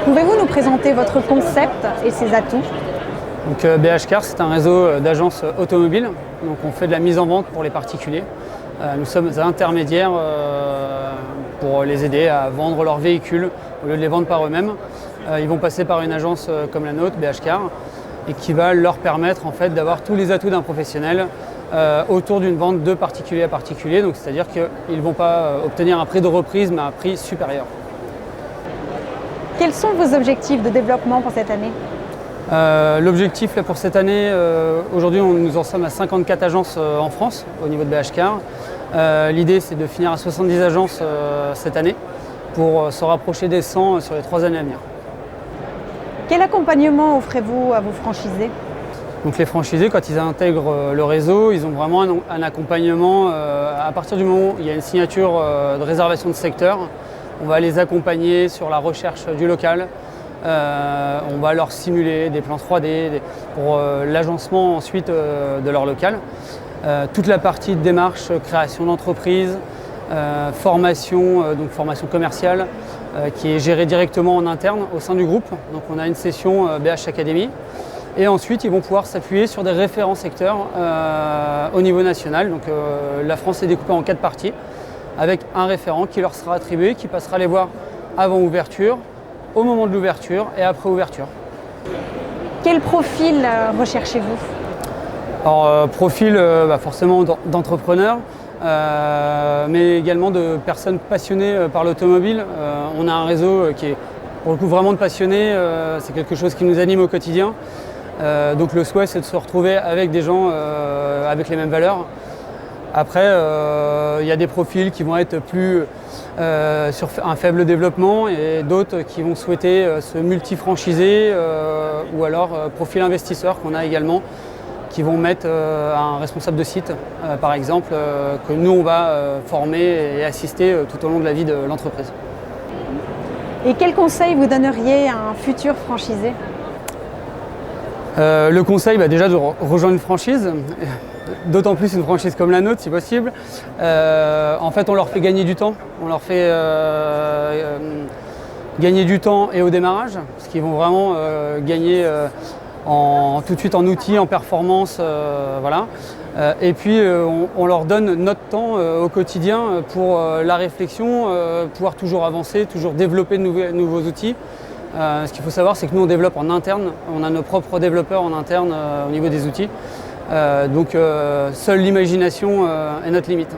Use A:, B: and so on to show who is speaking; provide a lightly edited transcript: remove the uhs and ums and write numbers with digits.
A: Pouvez-vous nous présenter votre concept et ses atouts?
B: Donc, BHCar, c'est un réseau d'agences automobiles. Donc, on fait de la mise en vente pour les particuliers. Nous sommes intermédiaires pour les aider à vendre leurs véhicules au lieu de les vendre par eux-mêmes. Ils vont passer par une agence comme la nôtre, BHCar, et qui va leur permettre en fait, d'avoir tous les atouts d'un professionnel autour d'une vente de particulier à particulier. Donc, c'est-à-dire qu'ils ne vont pas obtenir un prix de reprise, mais un prix supérieur.
A: Quels sont vos objectifs de développement pour cette année?
B: L'objectif là, pour cette année, aujourd'hui nous en sommes à 54 agences en France au niveau de BHCar. L'idée c'est de finir à 70 agences cette année pour se rapprocher des 100 sur les 3 années à venir.
A: Quel accompagnement offrez-vous à vos franchisés?
B: Donc les franchisés, quand ils intègrent le réseau, ils ont vraiment un accompagnement à partir du moment où il y a une signature de réservation de secteur. On va les accompagner sur la recherche du local. On va leur simuler des plans 3D pour l'agencement ensuite de leur local. Toute la partie de démarche, création d'entreprise, formation commerciale qui est gérée directement en interne au sein du groupe. Donc on a une session BH Academy et ensuite ils vont pouvoir s'appuyer sur des référents secteurs au niveau national. Donc la France est découpée en 4 parties avec un référent qui leur sera attribué, qui passera les voir avant ouverture, au moment de l'ouverture et après ouverture.
A: Quel profil recherchez-vous?
B: Alors, profil forcément d'entrepreneurs, mais également de personnes passionnées par l'automobile. On a un réseau qui est pour le coup vraiment de passionnés, c'est quelque chose qui nous anime au quotidien. Donc le souhait c'est de se retrouver avec des gens avec les mêmes valeurs. Après, il y a des profils qui vont être plus sur un faible développement et d'autres qui vont souhaiter se multi-franchiser ou alors profil investisseur qu'on a également, qui vont mettre un responsable de site, par exemple, que nous on va former et assister tout au long de la vie de l'entreprise.
A: Et quel conseil vous donneriez à un futur franchisé?
B: Le conseil, déjà de rejoindre une franchise. D'autant plus une franchise comme la nôtre si possible. En fait on leur fait gagner du temps, on leur fait gagner du temps et au démarrage, parce qu'ils vont vraiment gagner tout de suite en outils, en performance, voilà. Et puis on leur donne notre temps au quotidien pour la réflexion, pouvoir toujours avancer, toujours développer de nouveaux outils. Ce qu'il faut savoir c'est que nous on développe en interne, on a nos propres développeurs en interne au niveau des outils. Donc seule l'imagination est notre limite.